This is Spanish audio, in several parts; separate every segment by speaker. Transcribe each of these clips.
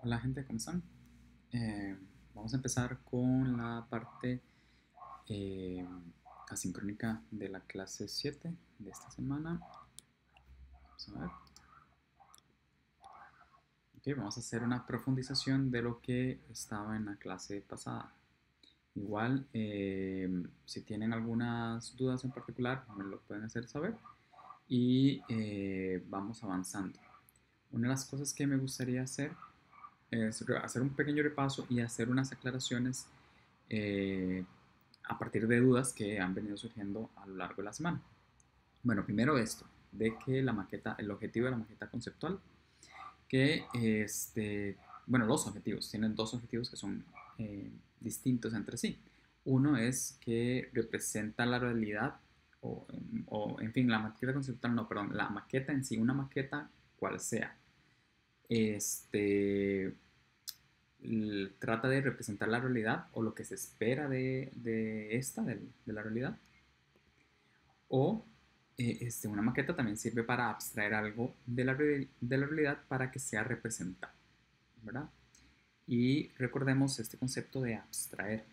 Speaker 1: Hola gente, ¿cómo están? Eh, Vamos a empezar con la parte eh, asincrónica de la clase 7 de esta semana. Vamos a ver. Ok, vamos a hacer una profundización de lo que estaba en la clase pasada. Igual, si tienen algunas dudas en particular, me lo pueden hacer saber y vamos avanzando. Una de las cosas que me gustaría hacer es hacer un pequeño repaso y hacer unas aclaraciones eh, a partir de dudas que han venido surgiendo a lo largo de la semana. Bueno, primero esto, de que la maqueta, el objetivo de la maqueta conceptual, que bueno, los objetivos, tienen dos objetivos que son distintos entre sí. Uno es que representa la realidad, o, en fin, la maqueta conceptual, no, perdón, la maqueta en sí, una maqueta cual sea, este, trata de representar la realidad o lo que se espera de la realidad. O una maqueta también sirve para abstraer algo de la realidad para que sea representado, ¿verdad? Y recordemos este concepto de abstraer,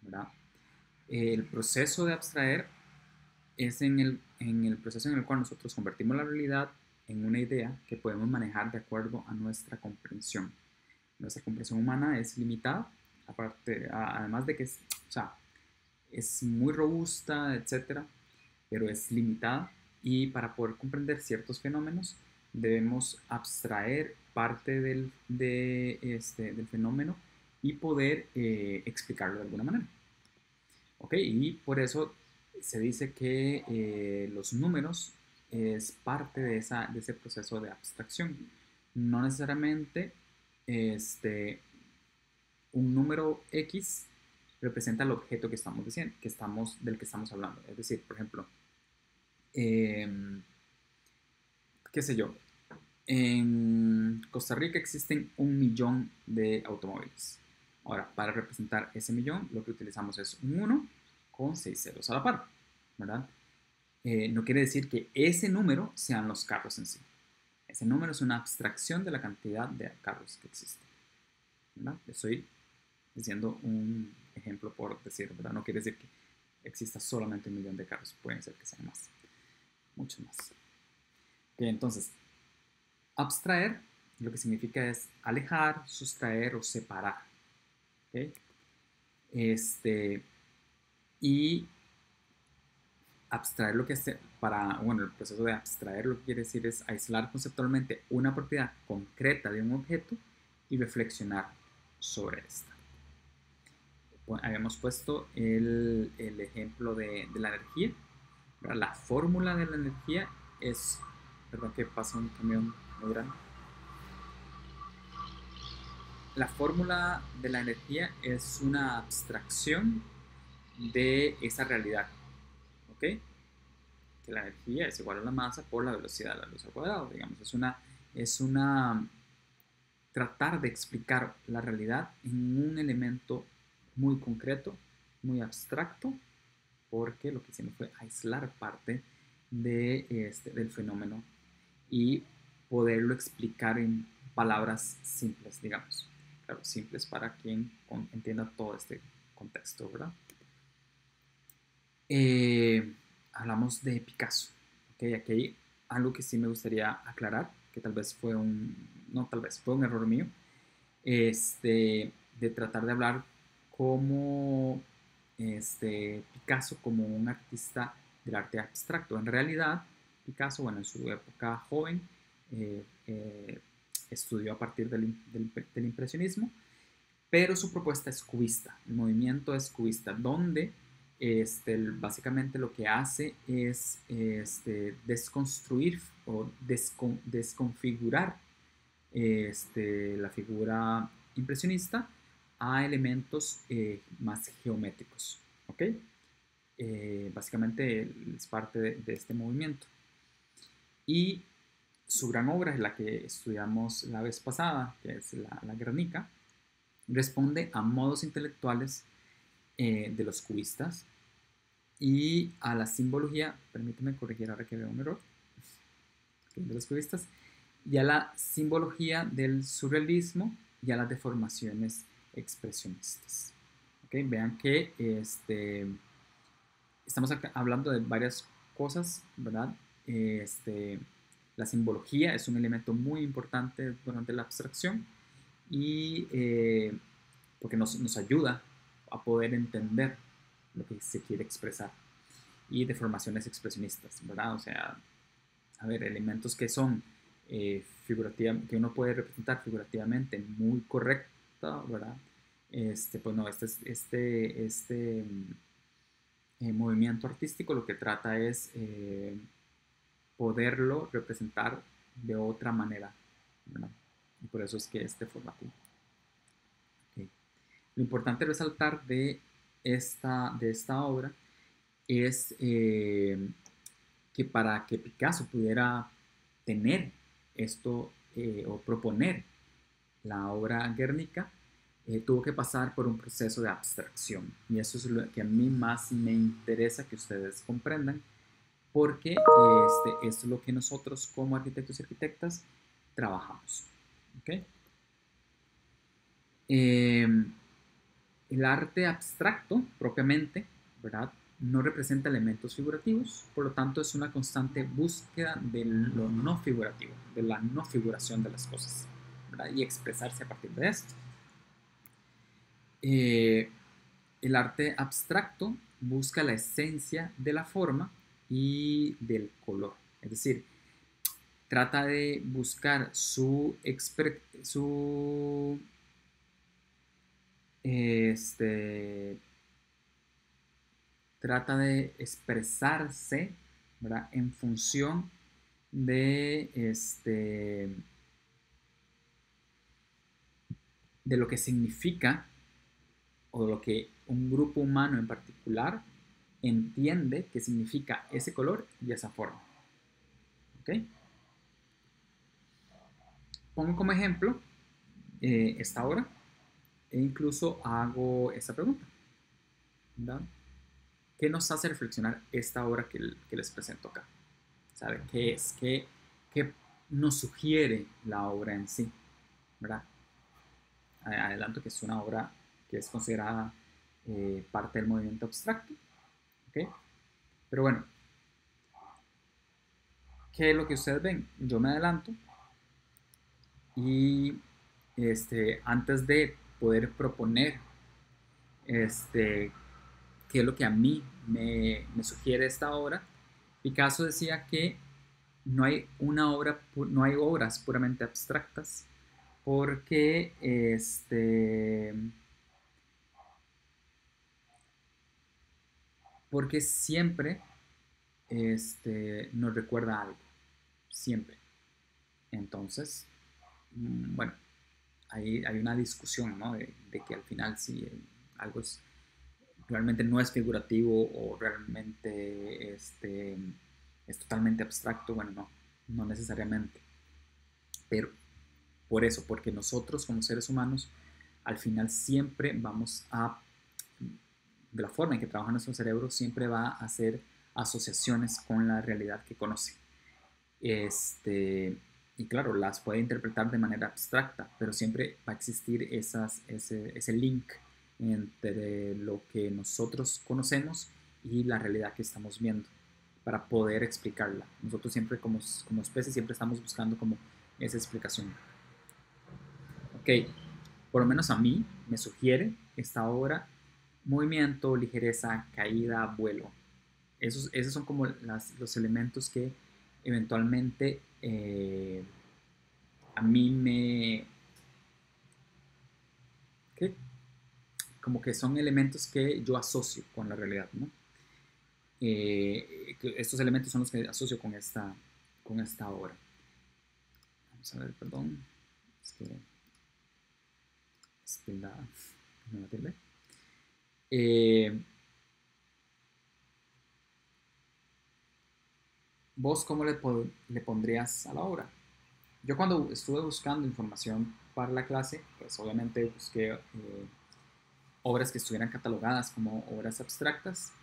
Speaker 1: ¿verdad? El proceso de abstraer es en el proceso en el cual nosotros convertimos la realidad en una idea que podemos manejar de acuerdo a nuestra comprensión. Nuestra comprensión humana es limitada, además de que o sea, es muy robusta, etcétera, pero es limitada y para poder comprender ciertos fenómenos debemos abstraer parte del fenómeno y poder explicarlo de alguna manera. ¿Ok? Y por eso se dice que los números es parte de ese proceso de abstracción. No necesariamente este, un número X representa el objeto que estamos diciendo, del que estamos hablando. Es decir, por ejemplo, eh, qué sé yo, en Costa Rica existen 1 millón de automóviles. Ahora, para representar ese millón, lo que utilizamos es un 1 con 6 ceros a la par, ¿verdad? No quiere decir que ese número sean los carros en sí. Ese número es una abstracción de la cantidad de carros que existen, ¿verdad? Estoy diciendo un ejemplo por decir, ¿verdad? No quiere decir que exista solamente 1 millón de carros, pueden ser que sean más, muchos más. Okay, entonces, abstraer lo que significa es alejar, sustraer o separar. ¿Okay? Y abstraer lo que se, bueno, el proceso de abstraer lo que quiere decir es aislar conceptualmente una propiedad concreta de un objeto y reflexionar sobre esta. Habíamos puesto el ejemplo de la energía. La fórmula de la energía es, perdón que pasa un camión muy grande. La fórmula de la energía es una abstracción de esa realidad, ¿ok? Que la energía es igual a la masa por la velocidad de la luz al cuadrado, digamos. Es una tratar de explicar la realidad en un elemento muy concreto, muy abstracto, porque lo que hicimos fue aislar parte del fenómeno y poderlo explicar en palabras simples, digamos. Claro, simples para quien entienda todo este contexto, ¿verdad? Eh, Hablamos de Picasso. ¿Okay? Aquí hay algo que sí me gustaría aclarar, que tal vez no tal vez, fue un error mío, de tratar de hablar como Picasso como un artista del arte abstracto. En realidad, Picasso, bueno, en su época joven, eh, eh, estudió a partir del impresionismo, pero su propuesta es cubista, el movimiento es cubista, donde básicamente lo que hace es desconstruir o desconfigurar la figura impresionista a elementos más geométricos. ¿Ok? Básicamente es parte de este movimiento. Y su gran obra es la que estudiamos la vez pasada, que es la Guernica, responde a modos intelectuales de los cubistas y a la simbología, permíteme corregir ahora que veo un error, de los cubistas, y a la simbología del surrealismo y a las deformaciones expresionistas. ¿Okay? Vean que estamos hablando de varias cosas, ¿verdad? La simbología es un elemento muy importante durante la abstracción y porque nos ayuda a poder entender lo que se quiere expresar. Y deformaciones expresionistas, ¿verdad? O sea, a ver, elementos que son que uno puede representar figurativamente muy correcta, ¿verdad? Pues no, movimiento artístico lo que trata es poderlo representar de otra manera, ¿verdad? Y por eso es que es deformativo. Okay. Lo importante resaltar de esta obra es que para que Picasso pudiera tener esto o proponer la obra Guernica, tuvo que pasar por un proceso de abstracción. Y eso es lo que a mí más me interesa que ustedes comprendan, porque esto es lo que nosotros como arquitectos y arquitectas trabajamos. ¿Okay? El arte abstracto, propiamente, ¿verdad? No representa elementos figurativos, por lo tanto es una constante búsqueda de lo no figurativo, de la no figuración de las cosas, ¿verdad? Y expresarse a partir de esto. El arte abstracto busca la esencia de la forma y del color, es decir, trata de buscar trata de expresarse, ¿verdad? En función de, de lo que significa o lo que un grupo humano en particular entiende que significa ese color y esa forma. ¿Ok? Pongo como ejemplo esta obra e incluso hago esta pregunta, ¿verdad? ¿Qué nos hace reflexionar esta obra que les presento acá? ¿Sabe qué es? ¿Qué nos sugiere la obra en sí? ¿Verdad? Adelanto que es una obra que es considerada parte del movimiento abstracto. ¿Okay? Pero bueno, ¿qué es lo que ustedes ven? Yo me adelanto y antes de poder proponer qué es lo que a mí me sugiere esta obra, Picasso decía que no hay obras puramente abstractas porque porque siempre nos recuerda algo, siempre. Entonces, bueno, hay una discusión, ¿no? De que al final si algo realmente no es figurativo o realmente es totalmente abstracto, bueno, no necesariamente. Pero por eso, porque nosotros como seres humanos, al final siempre vamos de la forma en que trabaja nuestro cerebro, siempre va a hacer asociaciones con la realidad que conoce. Y claro, las puede interpretar de manera abstracta, pero siempre va a existir ese link entre lo que nosotros conocemos y la realidad que estamos viendo para poder explicarla. Nosotros siempre como especie siempre estamos buscando como esa explicación. Ok, por lo menos a mí me sugiere esta obra movimiento, ligereza, caída, vuelo. Esos son como los elementos que eventualmente a mí ¿qué? Como que son elementos que yo asocio con la realidad, ¿no? Estos elementos son los que asocio con esta obra. Vamos a ver, perdón. Es que no tilde. ¿Vos cómo le pondrías a la obra? Yo cuando estuve buscando información para la clase, pues obviamente busqué obras que estuvieran catalogadas como obras abstractas.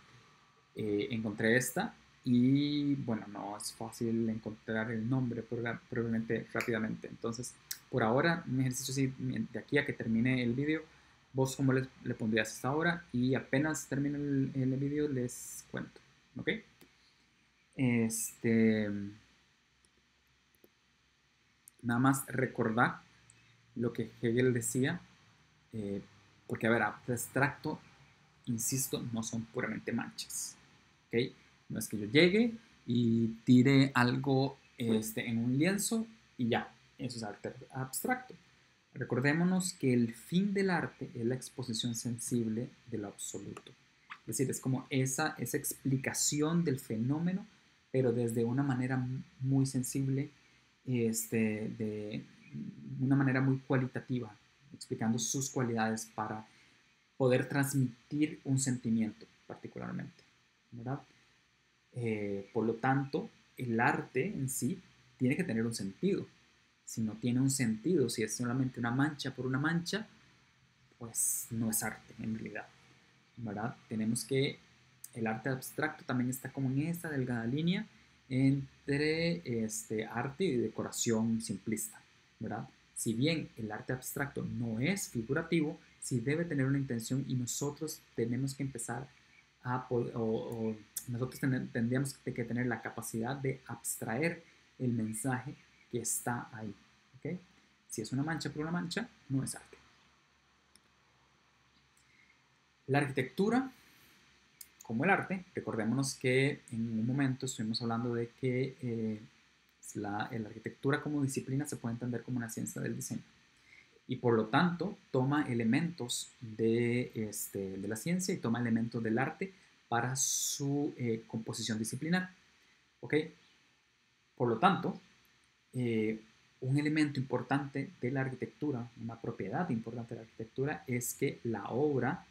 Speaker 1: Encontré esta y bueno, no es fácil encontrar el nombre probablemente rápidamente. Entonces, por ahora, un ejercicio así, de aquí a que termine el vídeo, vos cómo le pondrías esta hora y apenas termine el vídeo les cuento, ¿ok? Nada más recordar lo que Hegel decía, eh, porque a ver, abstracto, insisto, no son puramente manchas, ¿ok? No es que yo llegue y tire algo en un lienzo y ya, eso es arte abstracto. Recordémonos que el fin del arte es la exposición sensible de lo absoluto. Es decir, es como esa explicación del fenómeno, pero desde una manera muy sensible, de una manera muy cualitativa, explicando sus cualidades para poder transmitir un sentimiento particularmente, ¿verdad? Por lo tanto, el arte en sí tiene que tener un sentido. Si no tiene un sentido, si es solamente una mancha por una mancha, pues no es arte en realidad, ¿verdad? Tenemos que el arte abstracto también está como en esta delgada línea entre arte y decoración simplista, ¿verdad? Si bien el arte abstracto no es figurativo, sí debe tener una intención y nosotros tenemos que empezar o nosotros tendríamos que tener la capacidad de abstraer el mensaje que está ahí, ¿ok? Si es una mancha por una mancha, no es arte. La arquitectura, como el arte, recordémonos que en un momento estuvimos hablando de que la arquitectura como disciplina se puede entender como una ciencia del diseño y por lo tanto toma elementos de la ciencia y toma elementos del arte para su composición disciplinar. ¿Ok? Por lo tanto, un elemento importante de la arquitectura, una propiedad importante de la arquitectura es que la obra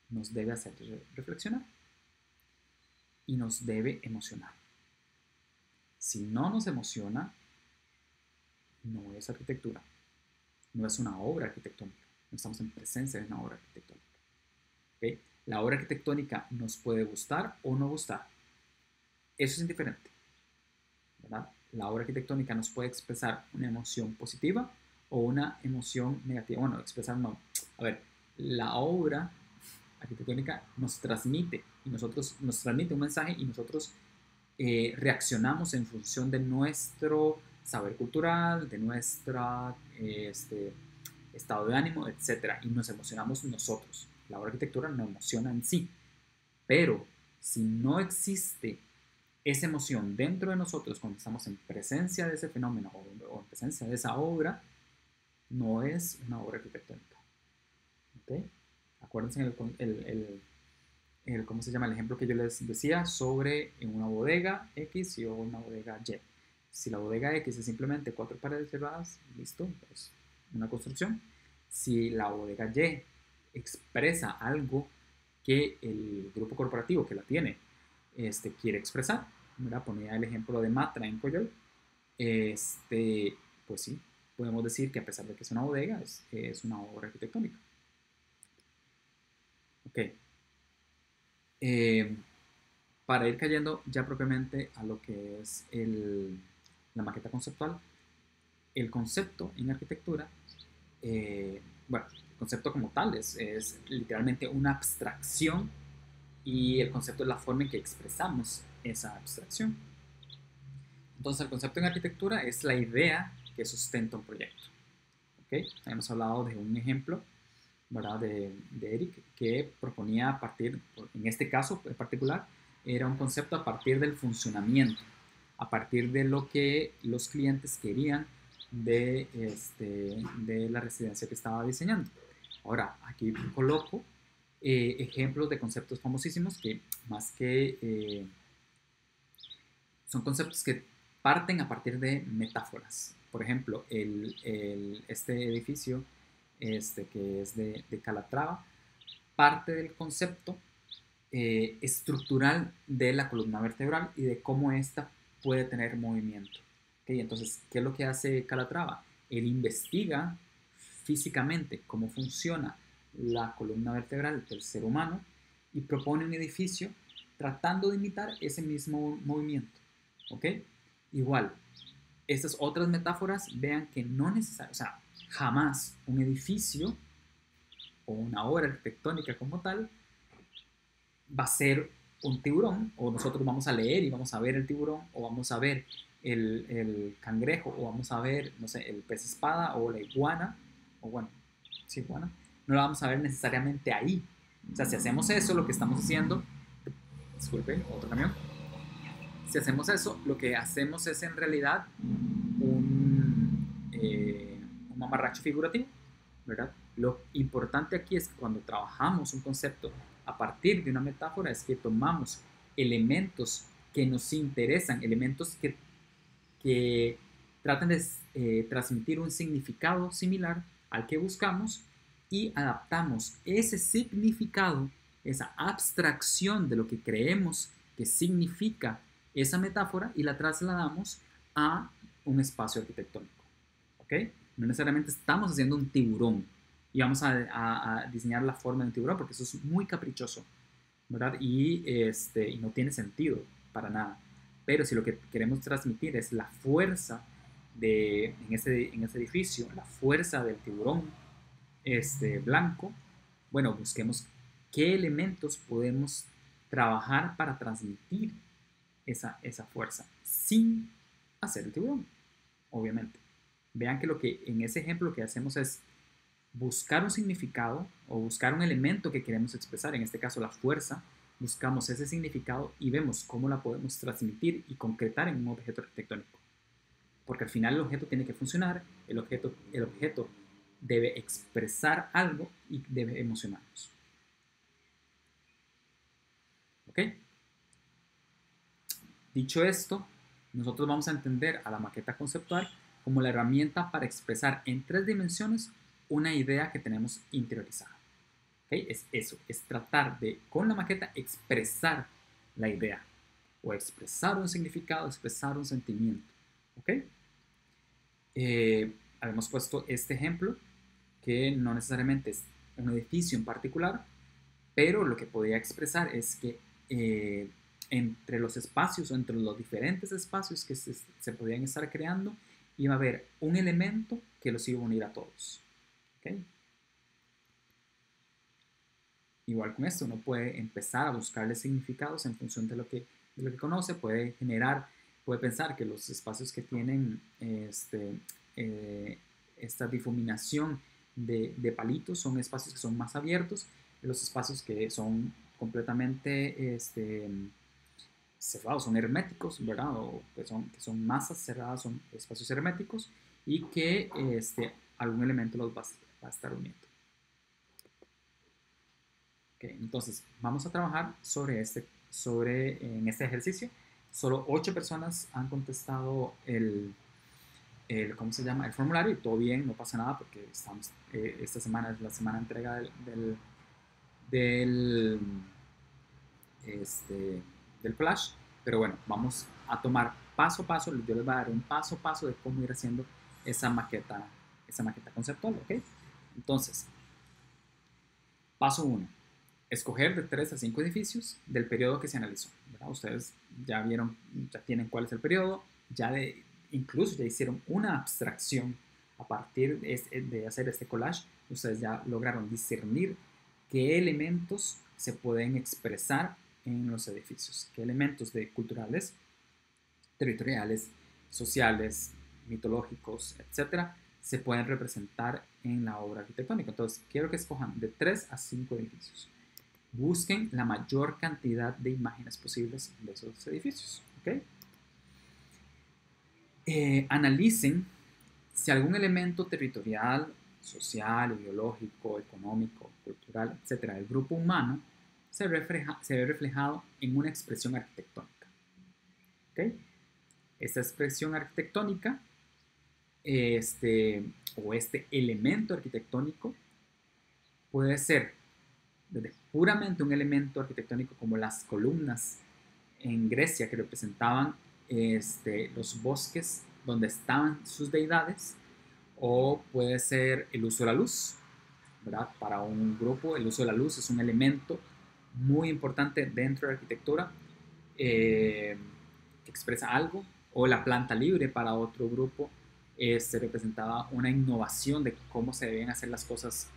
Speaker 1: nos debe hacer reflexionar y nos debe emocionar. Si no nos emociona, no es arquitectura, no es una obra arquitectónica, no estamos en presencia de una obra arquitectónica. ¿Okay? La obra arquitectónica nos puede gustar o no gustar, eso es indiferente, ¿verdad? La obra arquitectónica nos puede expresar una emoción positiva o una emoción negativa. Bueno, expresar no. A ver, la obra arquitectónica nos transmite y nos transmite un mensaje y nosotros reaccionamos en función de nuestro saber cultural, de nuestro estado de ánimo, etc. Y nos emocionamos nosotros. La obra arquitectura nos emociona en sí. Pero si no existe esa emoción dentro de nosotros cuando estamos en presencia de ese fenómeno o en presencia de esa obra, no es una obra arquitectónica. ¿Okay? Acuérdense ¿cómo se llama? El ejemplo que yo les decía sobre una bodega X y una bodega Y. Si la bodega X es simplemente 4 paredes cerradas, listo, pues una construcción. Si la bodega Y expresa algo que el grupo corporativo que la tiene quiere expresar, mira, ponía el ejemplo de Matra en Coyol, pues sí, podemos decir que a pesar de que es una bodega, es una obra arquitectónica. Ok. Para ir cayendo ya propiamente a lo que es la maqueta conceptual, el concepto en arquitectura, bueno, el concepto como tal es literalmente una abstracción y el concepto es la forma en que expresamos esa abstracción. Entonces el concepto en arquitectura es la idea que sustenta un proyecto. ¿Okay? Hemos hablado de un ejemplo, ¿verdad? de Eric que proponía a partir, en este caso en particular, era un concepto a partir del funcionamiento, a partir de lo que los clientes querían de la residencia que estaba diseñando. Ahora, aquí coloco ejemplos de conceptos famosísimos que más que son conceptos que parten a partir de metáforas. Por ejemplo, este edificio que es de Calatrava parte del concepto estructural de la columna vertebral y de cómo ésta puede tener movimiento. ¿Okay? Entonces, ¿qué es lo que hace Calatrava? Él investiga físicamente cómo funciona la columna vertebral del ser humano y propone un edificio tratando de imitar ese mismo movimiento, ¿ok? Igual, estas otras metáforas, vean que no necesariamente, o sea, jamás un edificio o una obra arquitectónica como tal va a ser un tiburón, o nosotros vamos a leer y vamos a ver el tiburón, o vamos a ver el cangrejo, o vamos a ver, no sé, el pez espada, o la iguana, o bueno, sí, iguana, no la vamos a ver necesariamente ahí. O sea, si hacemos eso, lo que estamos haciendo, disculpen, otro camión, si hacemos eso, lo que hacemos es en realidad un mamarracho figurativo, ¿verdad? Lo importante aquí es que cuando trabajamos un concepto a partir de una metáfora es que tomamos elementos que nos interesan, elementos que tratan de transmitir un significado similar al que buscamos y adaptamos ese significado, esa abstracción de lo que creemos que significa esa metáfora y la trasladamos a un espacio arquitectónico. ¿Ok? No necesariamente estamos haciendo un tiburón y vamos a diseñar la forma de un tiburón porque eso es muy caprichoso, ¿verdad? Y no tiene sentido para nada. Pero si lo que queremos transmitir es la fuerza en ese edificio, la fuerza del tiburón blanco, bueno, busquemos qué elementos podemos trabajar para transmitir esa fuerza sin hacer el tiburón, obviamente. Vean que lo que en ese ejemplo lo que hacemos es buscar un significado o buscar un elemento que queremos expresar, en este caso la fuerza, buscamos ese significado y vemos cómo la podemos transmitir y concretar en un objeto arquitectónico. Porque al final el objeto tiene que funcionar, el objeto debe expresar algo y debe emocionarnos. ¿Ok? Dicho esto, nosotros vamos a entender a la maqueta conceptual como la herramienta para expresar en 3 dimensiones una idea que tenemos interiorizada. ¿Okay? Es eso, es tratar de, con la maqueta, expresar la idea o expresar un significado, expresar un sentimiento. ¿Ok? Habíamos puesto este ejemplo que no necesariamente es un edificio en particular, pero lo que podía expresar es que entre los espacios o entre los diferentes espacios que se podían estar creando, iba a haber un elemento que los iba a unir a todos. ¿Okay? Igual con esto, uno puede empezar a buscarle significados en función de lo que conoce, puede pensar que los espacios que tienen esta difuminación de palitos son espacios que son más abiertos, los espacios que son completamente cerrados, son herméticos, ¿verdad? O que son masas cerradas, son espacios herméticos y que algún elemento los va a estar uniendo. Okay, entonces, vamos a trabajar en este ejercicio. Solo 8 personas han contestado ¿cómo se llama? El formulario y todo bien, no pasa nada porque esta semana es la semana de entrega del, del flash. Pero bueno, vamos a tomar paso a paso, yo les voy a dar un paso a paso de cómo ir haciendo esa maqueta conceptual, ¿ok? Entonces, paso 1. Escoger de 3 a 5 edificios del periodo que se analizó, ¿verdad? Ustedes ya vieron, ya tienen cuál es el periodo, incluso ya hicieron una abstracción a partir de hacer este collage. Ustedes ya lograron discernir qué elementos se pueden expresar en los edificios, qué elementos culturales, territoriales, sociales, mitológicos, etcétera, se pueden representar en la obra arquitectónica. Entonces, quiero que escojan de 3 a 5 edificios. Busquen la mayor cantidad de imágenes posibles de esos edificios. ¿Okay? Analicen si algún elemento territorial, social, ideológico, económico, cultural, etcétera, del grupo humano se ve reflejado en una expresión arquitectónica. ¿Okay? Esta expresión arquitectónica o este elemento arquitectónico puede ser desde puramente un elemento arquitectónico como las columnas en Grecia que representaban los bosques donde estaban sus deidades, o puede ser el uso de la luz, ¿verdad? Para un grupo el uso de la luz es un elemento muy importante dentro de la arquitectura, que expresa algo, o la planta libre para otro grupo, representaba una innovación de cómo se deben hacer las cosas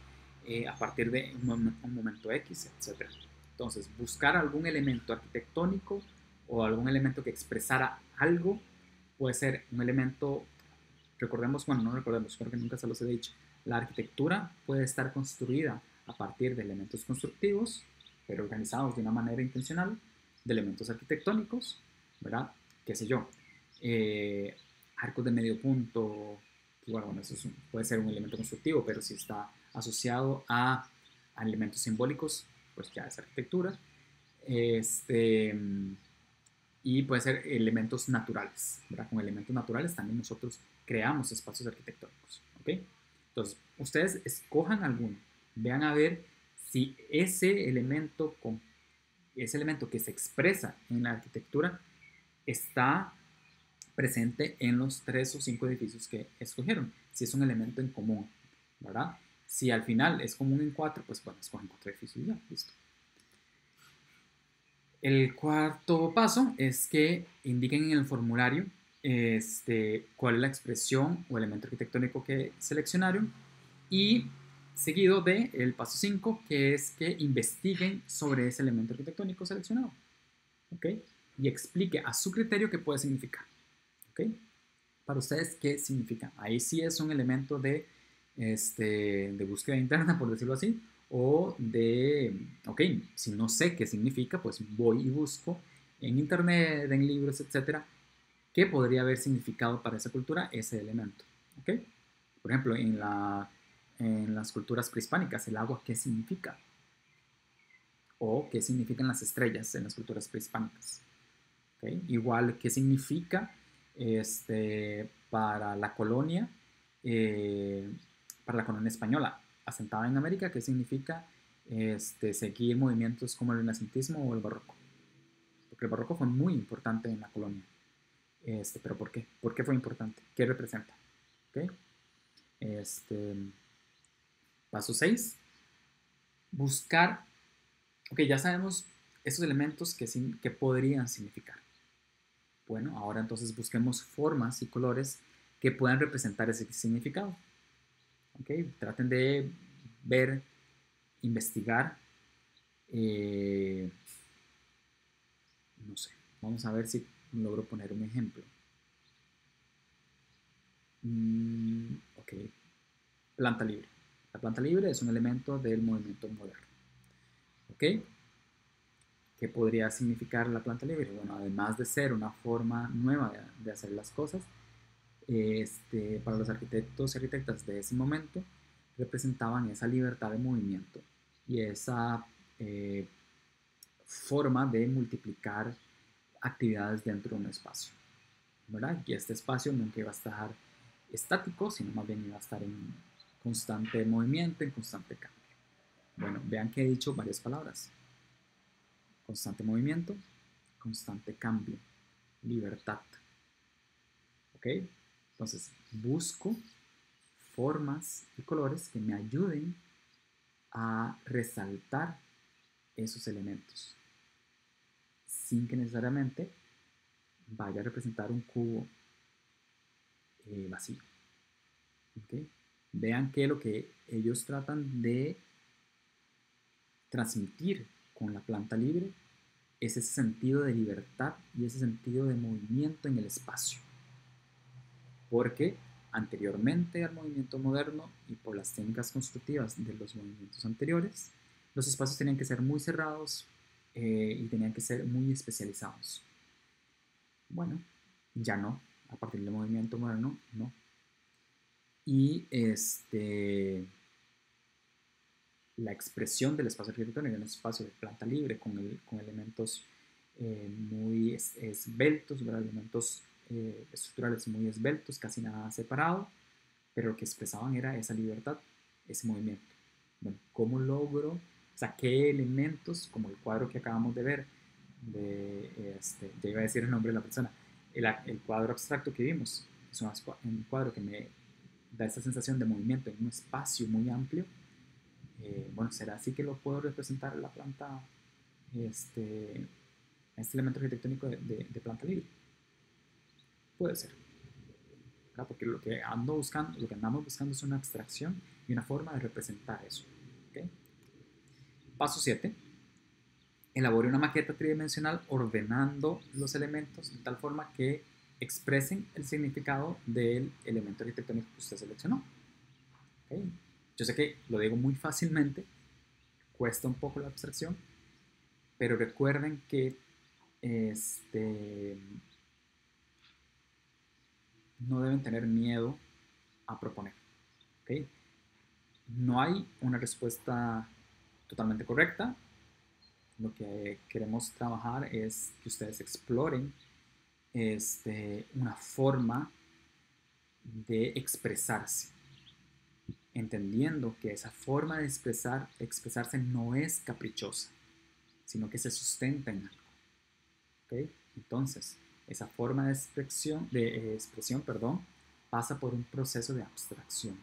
Speaker 1: a partir de un momento X, etc. Entonces, buscar algún elemento arquitectónico o algún elemento que expresara algo puede ser un elemento, recordemos, bueno, no recordemos, creo que nunca se los he dicho, la arquitectura puede estar construida a partir de elementos constructivos, pero organizados de una manera intencional, de elementos arquitectónicos, ¿verdad? Qué sé yo, eh, arcos de medio punto, bueno, eso puede ser un elemento constructivo, pero si está asociado a elementos simbólicos, pues ya es arquitectura. Este, y puede ser elementos naturales, ¿verdad? Con elementos naturales también nosotros creamos espacios arquitectónicos, ¿ok? Entonces, ustedes escojan alguno, vean a ver si ese elemento que se expresa en la arquitectura está presente en los 3 o 5 edificios que escogieron, si es un elemento en común, ¿verdad? Si al final es común en 4, pues bueno, escogen 4 edificios y ya, listo. El cuarto paso es que indiquen en el formulario cuál es la expresión o elemento arquitectónico que seleccionaron y seguido del paso 5, que es que investiguen sobre ese elemento arquitectónico seleccionado, ¿ok? Y explique a su criterio qué puede significar, ¿ok? Para ustedes, ¿qué significa? Ahí sí es un elemento de búsqueda interna, por decirlo así, o ok, si no sé qué significa, pues voy y busco en internet, en libros, etcétera, qué podría haber significado para esa cultura ese elemento, ¿ok? Por ejemplo, en las culturas prehispánicas, el agua, ¿qué significa? O qué significan las estrellas en las culturas prehispánicas. ¿Okay? Igual, ¿qué significa para la colonia, eh, para la colonia española asentada en América? ¿Qué significa seguir movimientos como el renacentismo o el barroco? Porque el barroco fue muy importante en la colonia. ¿Pero por qué? ¿Por qué fue importante? ¿Qué representa? ¿Okay? Este, paso 6. Buscar, ok, ya sabemos esos elementos que podrían significar. Bueno, ahora entonces busquemos formas y colores que puedan representar ese significado. ¿Okay? Traten de ver, investigar, eh, no sé, vamos a ver si logro poner un ejemplo. Ok, planta libre. La planta libre es un elemento del movimiento moderno. ¿Ok? ¿Qué podría significar la planta libre? Bueno, además de ser una forma nueva de hacer las cosas, para los arquitectos y arquitectas de ese momento, representaban esa libertad de movimiento y esa eh, forma de multiplicar actividades dentro de un espacio, ¿verdad? Y este espacio nunca iba a estar estático, sino más bien iba a estar en constante movimiento, en constante cambio. Bueno, vean que he dicho varias palabras. Constante movimiento, constante cambio, libertad. ¿Ok? Entonces, busco formas y colores que me ayuden a resaltar esos elementos sin que necesariamente vaya a representar un cubo vacío. ¿Okay? Vean que lo que ellos tratan de transmitir con la planta libre es ese sentido de libertad y ese sentido de movimiento en el espacio. Porque anteriormente al movimiento moderno y por las técnicas constructivas de los movimientos anteriores, los espacios tenían que ser muy cerrados y tenían que ser muy especializados. Bueno, ya no, a partir del movimiento moderno, no. Y la expresión del espacio arquitectónico en un espacio de planta libre con elementos muy esbeltos, ¿verdad? Elementos estructurales muy esbeltos, casi nada separado, pero lo que expresaban era esa libertad, ese movimiento. Bueno, ¿cómo logro? O sea, ¿qué elementos, como el cuadro que acabamos de ver, ya iba a decir el nombre de la persona, el cuadro abstracto que vimos, es un cuadro que me da esa sensación de movimiento en un espacio muy amplio? Bueno, ¿será así que lo puedo representar en la planta este, este elemento arquitectónico de planta libre. Puede ser, ¿verdad? Porque lo que andamos buscando es una abstracción y una forma de representar eso. ¿Okay? Paso 7. Elabore una maqueta tridimensional ordenando los elementos de tal forma que expresen el significado del elemento arquitectónico que usted seleccionó. ¿Okay? Yo sé que lo digo muy fácilmente, cuesta un poco la abstracción, pero recuerden que no deben tener miedo a proponer. ¿Okay? No hay una respuesta totalmente correcta. Lo que queremos trabajar es que ustedes exploren una forma de expresarse, entendiendo que esa forma de expresarse no es caprichosa, sino que se sustenta en algo. ¿Okay? Entonces, esa forma de expresión, pasa por un proceso de abstracción,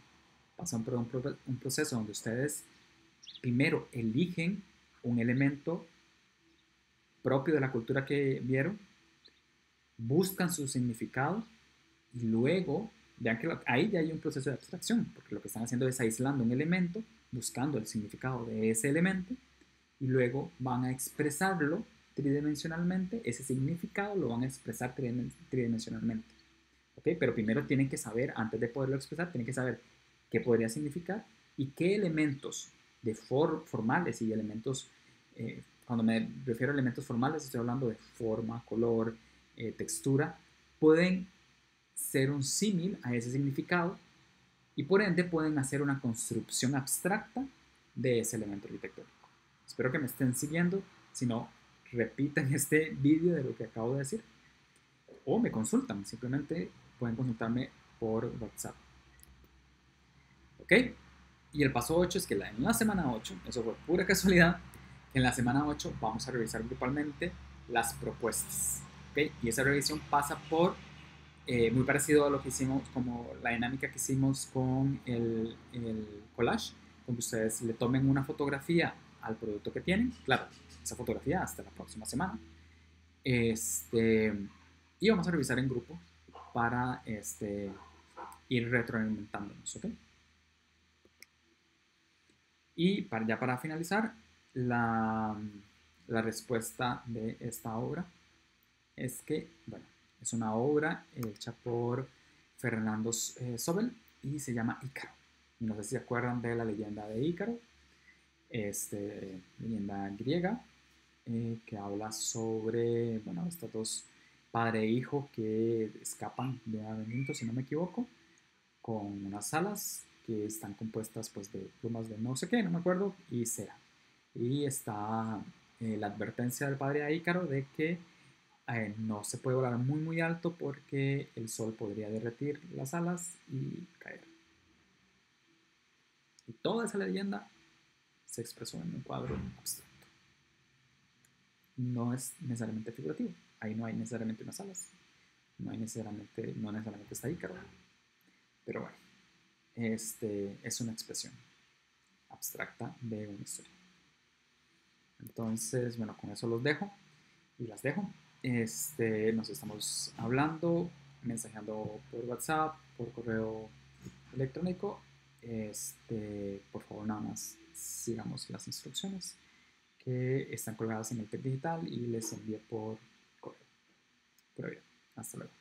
Speaker 1: pasa por un proceso donde ustedes primero eligen un elemento propio de la cultura que vieron, buscan su significado y luego, vean que ahí ya hay un proceso de abstracción, porque lo que están haciendo es aislando un elemento, buscando el significado de ese elemento y luego van a expresarlo tridimensionalmente, ese significado lo van a expresar tridimensionalmente. ¿Okay? Pero primero tienen que saber, antes de poderlo expresar, tienen que saber qué podría significar y qué elementos formales y elementos, cuando me refiero a elementos formales, estoy hablando de forma, color, textura, pueden ser un símil a ese significado y por ende pueden hacer una construcción abstracta de ese elemento arquitectónico. Espero que me estén siguiendo, si no, repiten este vídeo de lo que acabo de decir o me consultan, simplemente pueden consultarme por WhatsApp. ¿Ok? Y el paso 8 es que en la semana 8, eso fue pura casualidad, en la semana 8 vamos a revisar grupalmente las propuestas. ¿Ok? Y esa revisión pasa por, muy parecido a lo que hicimos, como la dinámica que hicimos con el collage, donde ustedes le tomen una fotografía al producto que tienen, claro, esa fotografía hasta la próxima semana, y vamos a revisar en grupo para ir retroalimentándonos, ¿ok? Y ya para finalizar, la respuesta de esta obra es que, bueno, es una obra hecha por Fernando Sobel y se llama Ícaro. No sé si se acuerdan de la leyenda de Ícaro, leyenda griega, que habla sobre, bueno, estos dos padre e hijo que escapan de laberinto, si no me equivoco, con unas alas que están compuestas pues de plumas de no sé qué, no me acuerdo, y cera. Y está la advertencia del padre a Ícaro de que no se puede volar muy muy alto porque el sol podría derretir las alas y caer. Y toda esa leyenda se expresó en un cuadro abstracto. No es necesariamente figurativo. Ahí no hay necesariamente unas alas. No necesariamente está Ícaro. Pero bueno, es una expresión abstracta de una historia. Entonces, bueno, con eso los dejo y las dejo. Nos estamos hablando, mensajeando por WhatsApp, por correo electrónico. Por favor, nada más sigamos las instrucciones que están colgadas en el TEC digital y les envié por correo. Pero bien, hasta luego.